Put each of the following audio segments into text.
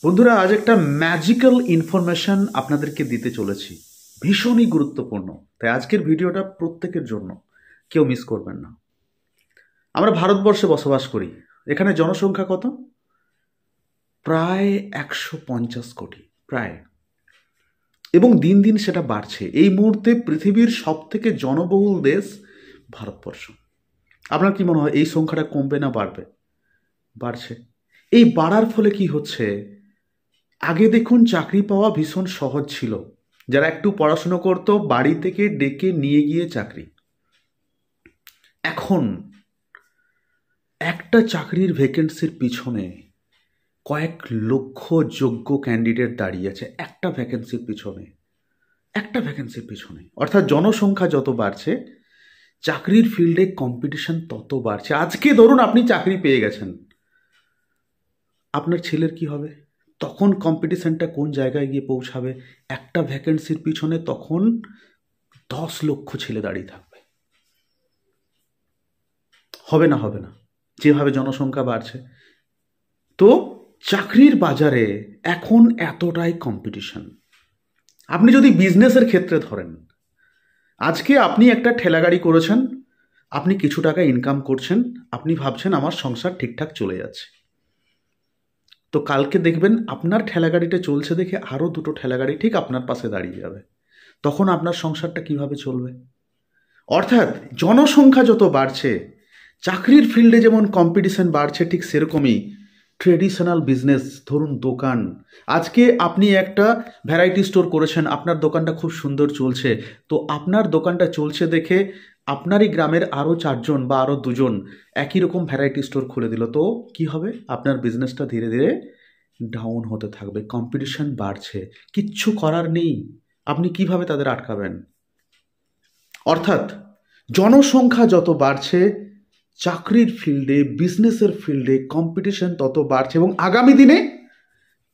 বন্ধুরা, আজ একটা ম্যাজিক্যাল ইনফরমেশন আপনাদেরকে দিতে চলেছি, ভীষণই গুরুত্বপূর্ণ। তাই আজকের ভিডিওটা প্রত্যেকের জন্য, কেউ মিস করবেন না। আমরা ভারতবর্ষে বসবাস করি। এখানে জনসংখ্যা কত? প্রায় 150 কোটি, প্রায়। এবং দিন দিন সেটা বাড়ছে। এই মুহূর্তে পৃথিবীর সব থেকে জনবহুল দেশ ভারতবর্ষ। আপনার কি মনে হয় এই সংখ্যাটা কমবে না বাড়বে? বাড়ছে। এই বাড়ার ফলে কি হচ্ছে? আগে দেখুন, চাকরি পাওয়া ভীষণ সহজ ছিল। যারা একটু পড়াশুনো করতো বাড়ি থেকে ডেকে নিয়ে গিয়ে চাকরি। এখন একটা চাকরির ভ্যাকেন্সির পিছনে কয়েক লক্ষ যোগ্য ক্যান্ডিডেট দাঁড়িয়ে আছে একটা ভ্যাকেন্সির পিছনে। অর্থাৎ জনসংখ্যা যত বাড়ছে, চাকরির ফিল্ডে কম্পিটিশন তত বাড়ছে। আজকে ধরুন আপনি চাকরি পেয়ে গেছেন, আপনার ছেলের কি হবে? তখন কম্পিটিশনটা কোন জায়গায় গিয়ে পৌঁছাবে? একটা ভ্যাকেন্সির পিছনে তখন 10 লক্ষ ছেলে দাঁড়িয়ে থাকবে। হবে না যেভাবে জনসংখ্যা বাড়ছে। তো চাকরির বাজারে এখন এতটাই কম্পিটিশন। আপনি যদি বিজনেসের ক্ষেত্রে ধরেন, আজকে আপনি একটা ঠেলাগাড়ি করেছেন, আপনি কিছু টাকা ইনকাম করছেন, আপনি ভাবছেন আমার সংসার ঠিকঠাক চলে যাচ্ছে। তো কালকে দেখবেন আপনার ঠেলাগাড়িটা চলছে দেখে আরও দুটো ঠেলাগাড়ি ঠিক আপনার পাশে দাঁড়িয়ে যাবে। তখন আপনার সংসারটা কিভাবে চলবে? অর্থাৎ জনসংখ্যা যত বাড়ছে, চাকরির ফিল্ডে যেমন কম্পিটিশন বাড়ছে, ঠিক সেরকমই ট্রেডিশনাল বিজনেস, ধরুন দোকান। আজকে আপনি একটা ভ্যারাইটি স্টোর করেছেন, আপনার দোকানটা খুব সুন্দর চলছে। তো আপনার দোকানটা চলছে দেখে আপনারই গ্রামের আরও 4 জন বা আরও 2 জন একই রকম ভ্যারাইটি স্টোর খুলে দিল। তো কি হবে? আপনার বিজনেসটা ধীরে ধীরে ডাউন হতে থাকবে। কম্পিটিশন বাড়ছে, কিচ্ছু করার নেই। আপনি কিভাবে তাদের আটকাবেন? অর্থাৎ জনসংখ্যা যত বাড়ছে, চাকরির ফিল্ডে, বিজনেসের ফিল্ডে কম্পিটিশন তত বাড়ছে এবং আগামী দিনে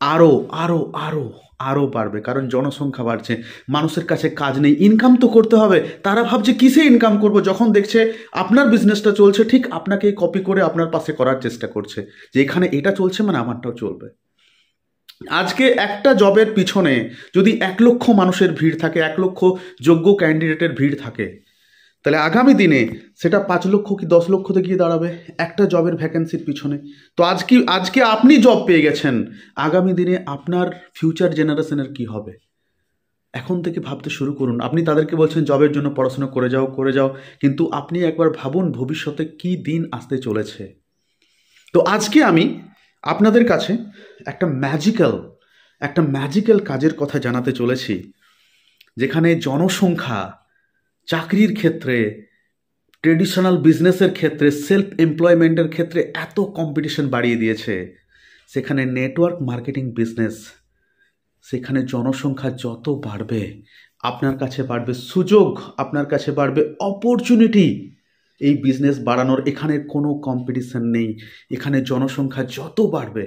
আরও আরও আরও আরও বাড়বে। কারণ জনসংখ্যা বাড়ছে, মানুষের কাছে কাজ নেই, ইনকাম তো করতে হবে। তারা ভাবছে কিসে ইনকাম করব, যখন দেখছে আপনার বিজনেসটা চলছে ঠিক আপনাকে কপি করে আপনার পাশে করার চেষ্টা করছে, যে এখানে এটা চলছে মানে আমারটাও চলবে। আজকে একটা জবের পিছনে যদি 1 লক্ষ মানুষের ভিড় থাকে, 1 লক্ষ যোগ্য ক্যান্ডিডেটের ভিড় থাকে, তাহলে আগামী দিনে সেটা 5 লক্ষ কি 10 লক্ষতে গিয়ে দাঁড়াবে একটা জবের ভ্যাকেন্সির পিছনে। তো আজকে আপনি জব পেয়ে গেছেন, আগামী দিনে আপনার ফিউচার জেনারেশনের কি হবে? এখন থেকে ভাবতে শুরু করুন। আপনি তাদেরকে বলছেন জবের জন্য পড়াশোনা করে যাও, কিন্তু আপনি একবার ভাবুন ভবিষ্যতে কি দিন আসতে চলেছে। তো আজকে আমি আপনাদের কাছে একটা ম্যাজিক্যাল কাজের কথা জানাতে চলেছি, যেখানে জনসংখ্যা চাকরির ক্ষেত্রে, ট্রেডিশনাল বিজনেসের ক্ষেত্রে, সেলফ এমপ্লয়মেন্টের ক্ষেত্রে এত কম্পিটিশন বাড়িয়ে দিয়েছে। সেখানে নেটওয়ার্ক মার্কেটিং বিজনেস, সেখানে জনসংখ্যা যত বাড়বে আপনার কাছে বাড়বে সুযোগ, আপনার কাছে বাড়বে অপরচুনিটি এই বিজনেস বাড়ানোর। এখানে কোনো কম্পিটিশন নেই। এখানে জনসংখ্যা যত বাড়বে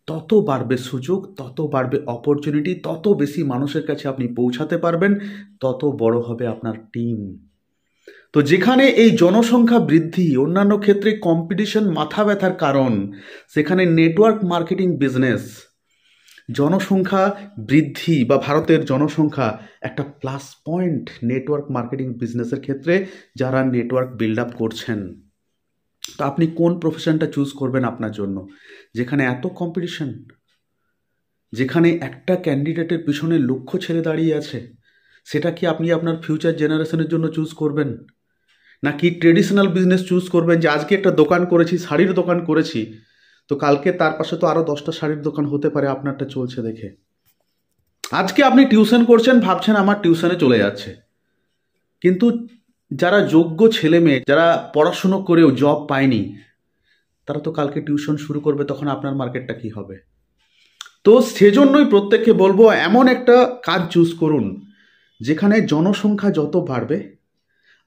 তত বাড়বে সুযোগ, তত বাড়বে অপরচুনিটি, তত বেশি মানুষের কাছে আপনি পৌঁছাতে পারবেন, তত বড় হবে আপনার টিম। তো যেখানে এই জনসংখ্যা বৃদ্ধি, অন্যান্য ক্ষেত্রে কম্পিটিশন মাথা ব্যথার কারণ, সেখানে নেটওয়ার্ক মার্কেটিং বিজনেস, জনসংখ্যা বৃদ্ধি বা ভারতের জনসংখ্যা একটা প্লাস পয়েন্ট নেটওয়ার্ক মার্কেটিং বিজনেসের ক্ষেত্রে যারা নেটওয়ার্ক বিল্ড আপ করছেন। তো আপনি কোন প্রফেশনটা চুজ করবেন আপনার জন্য? যেখানে এত কম্পিটিশন, যেখানে একটা ক্যান্ডিডেটের পিছনে লক্ষ ছেলে দাঁড়িয়ে আছে, সেটা কি আপনি আপনার ফিউচার জেনারেশনের জন্য চুজ করবেন? নাকি ট্রেডিশনাল বিজনেস চুজ করবেন, যে আজকে একটা দোকান করেছি, শাড়ির দোকান করেছি, তো কালকে তার পাশে তো আরও 10টা শাড়ির দোকান হতে পারে আপনারটা চলছে দেখে। আজকে আপনি টিউশন করছেন, ভাবছেন আমার টিউশনে চলে যাচ্ছে, কিন্তু যারা যোগ্য ছেলে মেয়ে, যারা পড়াশুনো করেও জব পায়নি, তারা তো কালকে টিউশন শুরু করবে, তখন আপনার মার্কেটটা কি হবে? তো সেজন্যই প্রত্যেককে বলবো এমন একটা কাজ চুজ করুন যেখানে জনসংখ্যা যত বাড়বে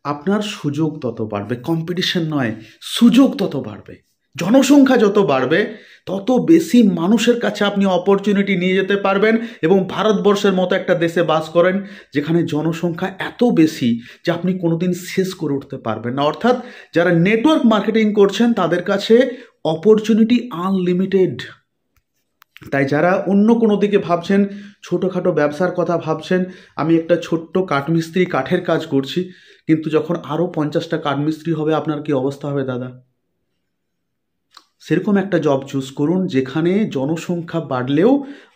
আপনার সুযোগ তত বাড়বে। কম্পিটিশন নয়, সুযোগ তত বাড়বে। জনসংখ্যা যত বাড়বে তত বেশি মানুষের কাছে আপনি অপরচুনিটি নিয়ে যেতে পারবেন। এবং ভারতবর্ষের মতো একটা দেশে বাস করেন যেখানে জনসংখ্যা এত বেশি যে আপনি কোনোদিন শেষ করে উঠতে পারবেন না। অর্থাৎ যারা নেটওয়ার্ক মার্কেটিং করছেন তাদের কাছে অপরচুনিটি আনলিমিটেড। তাই যারা অন্য কোনো দিকে ভাবছেন, ছোটোখাটো ব্যবসার কথা ভাবছেন, আমি একটা ছোট্ট কাঠমিস্ত্রি, কাঠের কাজ করছি, কিন্তু যখন আরও 50টা কাঠমিস্ত্রি হবে আপনার কি অবস্থা হবে দাদা? সেরকম একটা জব চুজ করুন যেখানে জনসংখ্যা বাড়লেও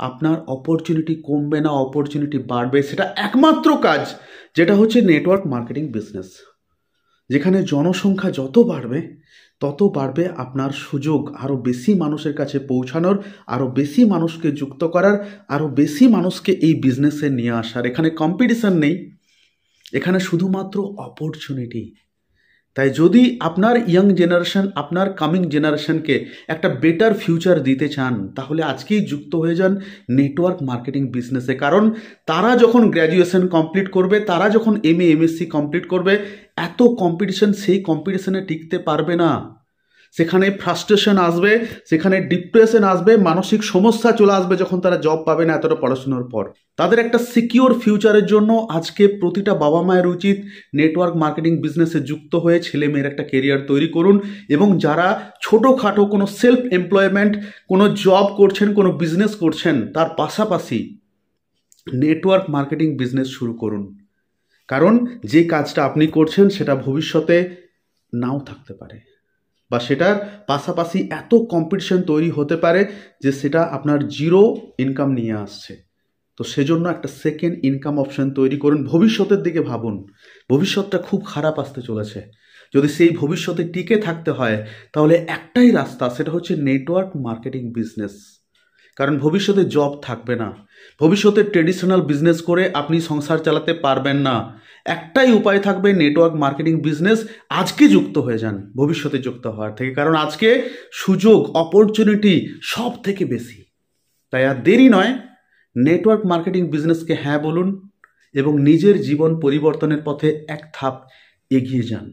আপনার অপরচুনিটি কমবে না, অপরচুনিটি বাড়বে। সেটা একমাত্র কাজ যেটা হচ্ছে নেটওয়ার্ক মার্কেটিং বিজনেস, যেখানে জনসংখ্যা যত বাড়বে তত বাড়বে আপনার সুযোগ আরও বেশি মানুষের কাছে পৌঁছানোর, আরও বেশি মানুষকে যুক্ত করার, আরও বেশি মানুষকে এই বিজনেসে নিয়ে আসার। এখানে কম্পিটিশন নেই, এখানে শুধুমাত্র অপরচুনিটি। তাই যদি আপনার ইয়াং জেনারেশন, আপনার কামিং জেনারেশনকে একটা বেটার ফিউচার দিতে চান, তাহলে আজকেই যুক্ত হয়ে যান নেটওয়ার্ক মার্কেটিং বিজনেসে। কারণ তারা যখন গ্র্যাজুয়েশন কমপ্লিট করবে, তারা যখন MA MSc কমপ্লিট করবে, এত কম্পিটিশন, সেই কম্পিটিশনে টিকতে পারবে না। সেখানে ফ্রাস্ট্রেশন আসবে, সেখানে ডিপ্রেশন আসবে, মানসিক সমস্যা চলে আসবে যখন তারা জব পাবে না এতটা পড়াশোনার পর। তাদের একটা সিকিওর ফিউচারের জন্য আজকে প্রতিটা বাবা মায়ের উচিত নেটওয়ার্ক মার্কেটিং বিজনেসে যুক্ত হয়ে ছেলে মেয়ের একটা কেরিয়ার তৈরি করুন। এবং যারা ছোটোখাটো কোনো সেলফ এমপ্লয়মেন্ট, কোনো জব করছেন, কোনো বিজনেস করছেন, তার পাশাপাশি নেটওয়ার্ক মার্কেটিং বিজনেস শুরু করুন। কারণ যে কাজটা আপনি করছেন সেটা ভবিষ্যতে নাও থাকতে পারে, বা সেটার পাশাপাশি এত কম্পিটিশন তৈরি হতে পারে যে সেটা আপনার জিরো ইনকাম নিয়ে আসছে। তো সেজন্য একটা সেকেন্ড ইনকাম অপশন তৈরি করুন। ভবিষ্যতের দিকে ভাবুন, ভবিষ্যৎটা খুব খারাপ আসতে চলেছে। যদি সেই ভবিষ্যতে টিকে থাকতে হয় তাহলে একটাই রাস্তা, সেটা হচ্ছে নেটওয়ার্ক মার্কেটিং বিজনেস। কারণ ভবিষ্যতে জব থাকবে না, ভবিষ্যতে ট্রেডিশনাল বিজনেস করে আপনি সংসার চালাতে পারবেন না। একটাই উপায় থাকবে, নেটওয়ার্ক মার্কেটিং বিজনেস। আজকে যুক্ত হয়ে যান ভবিষ্যতে যুক্ত হওয়ার থেকে, কারণ আজকে সুযোগ, অপরচুনিটি সব থেকে বেশি। তাই আর দেরি নয়, নেটওয়ার্ক মার্কেটিং বিজনেসকে হ্যাঁ বলুন এবং নিজের জীবন পরিবর্তনের পথে এক ধাপ এগিয়ে যান।